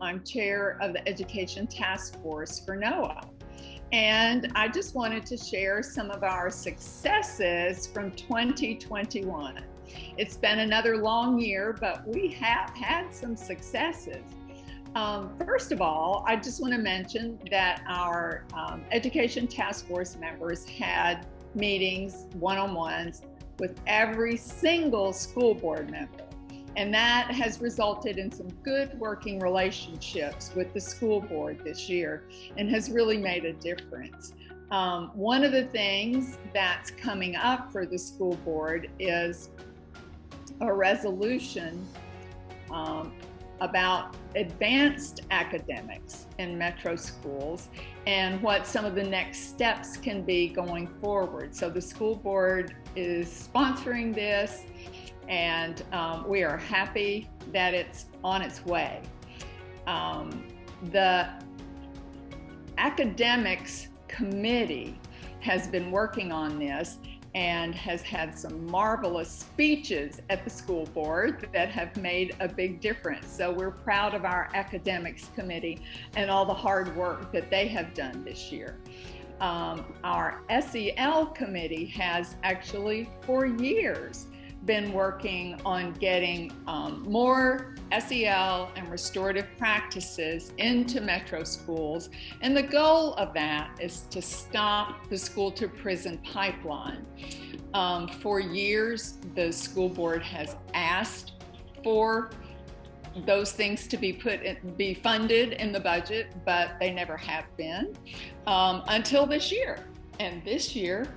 I'm chair of the Education Task Force for NOAA. And I just wanted to share some of our successes from 2021. It's been another long year, but we have had some successes. First of all, I just want to mention that our Education Task Force members had meetings, one-on-ones, with every single school board member. And that has resulted in some good working relationships with the school board this year and has really made a difference. One of the things that's coming up for the school board is a resolution about advanced academics in metro schools and what some of the next steps can be going forward. So the school board is sponsoring this, and we are happy that it's on its way. The academics committee has been working on this and has had some marvelous speeches at the school board that have made a big difference. So we're proud of our academics committee and all the hard work that they have done this year. Our SEL committee has actually for years been working on getting more SEL and restorative practices into metro schools. And the goal of that is to stop the school to prison pipeline. For years, the school board has asked for those things to be funded in the budget, but they never have been until this year. And this year,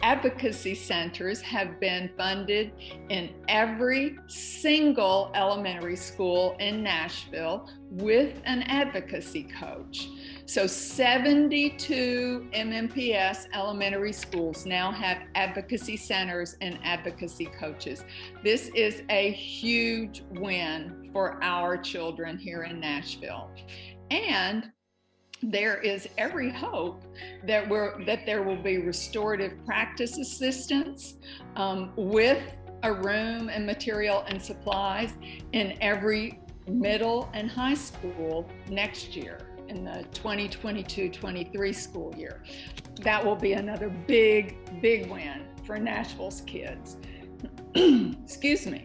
advocacy centers have been funded in every single elementary school in Nashville with an advocacy coach. So 72 MMPS elementary schools now have advocacy centers and advocacy coaches. This is a huge win for our children here in Nashville. And there is every hope that there will be restorative practice assistants with a room and material and supplies in every middle and high school next year in the 2022-23 school year. That will be another big win for Nashville's kids. Excuse me.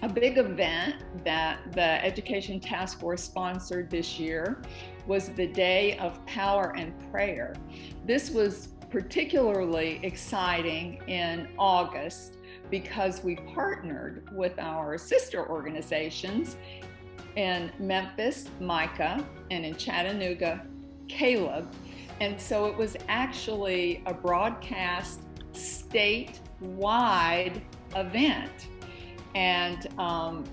A big event that the Education Task Force sponsored this year was the Day of Power and Prayer. This was particularly exciting in August because we partnered with our sister organizations in Memphis, Micah, and in Chattanooga, Caleb. And so it was actually a broadcast statewide event. And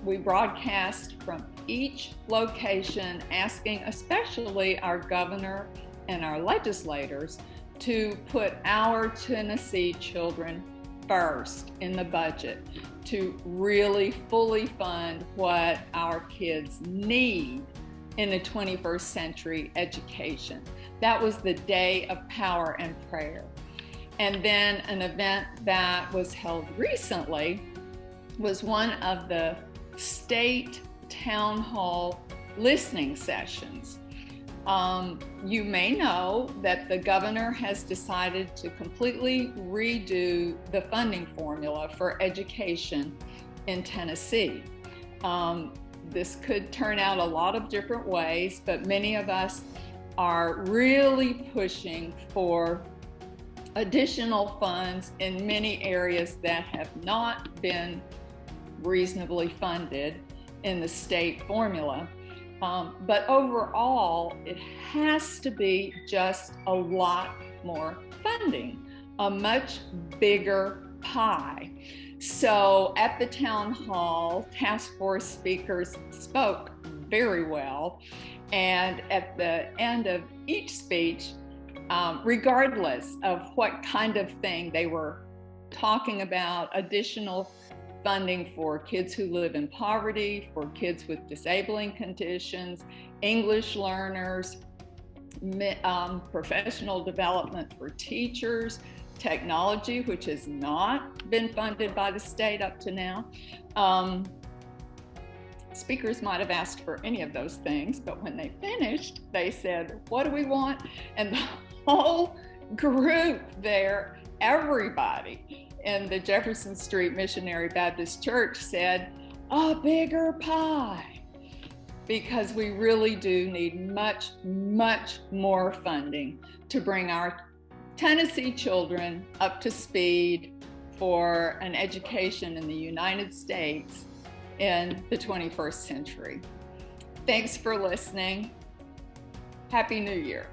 we broadcast from each location, asking especially our governor and our legislators to put our Tennessee children first in the budget, to really fully fund what our kids need in the 21st century education. That was the Day of Power and Prayer. And then an event that was held recently was one of the state town hall listening sessions. You may know that the governor has decided to completely redo the funding formula for education in Tennessee. This could turn out a lot of different ways, but many of us are really pushing for additional funds in many areas that have not been reasonably funded in the state formula. But overall, it has to be just a lot more funding, a much bigger pie. So at the town hall, task force speakers spoke very well. And at the end of each speech, regardless of what kind of thing they were talking about, additional funding for kids who live in poverty, for kids with disabling conditions, English learners, professional development for teachers, technology, which has not been funded by the state up to now, speakers might have asked for any of those things, but when they finished, they said, "What do we want?" And the whole group there, everybody in the Jefferson Street Missionary Baptist Church said, "A bigger pie," because we really do need much, much more funding to bring our Tennessee children up to speed for an education in the United States in the 21st century. Thanks for listening. Happy New Year.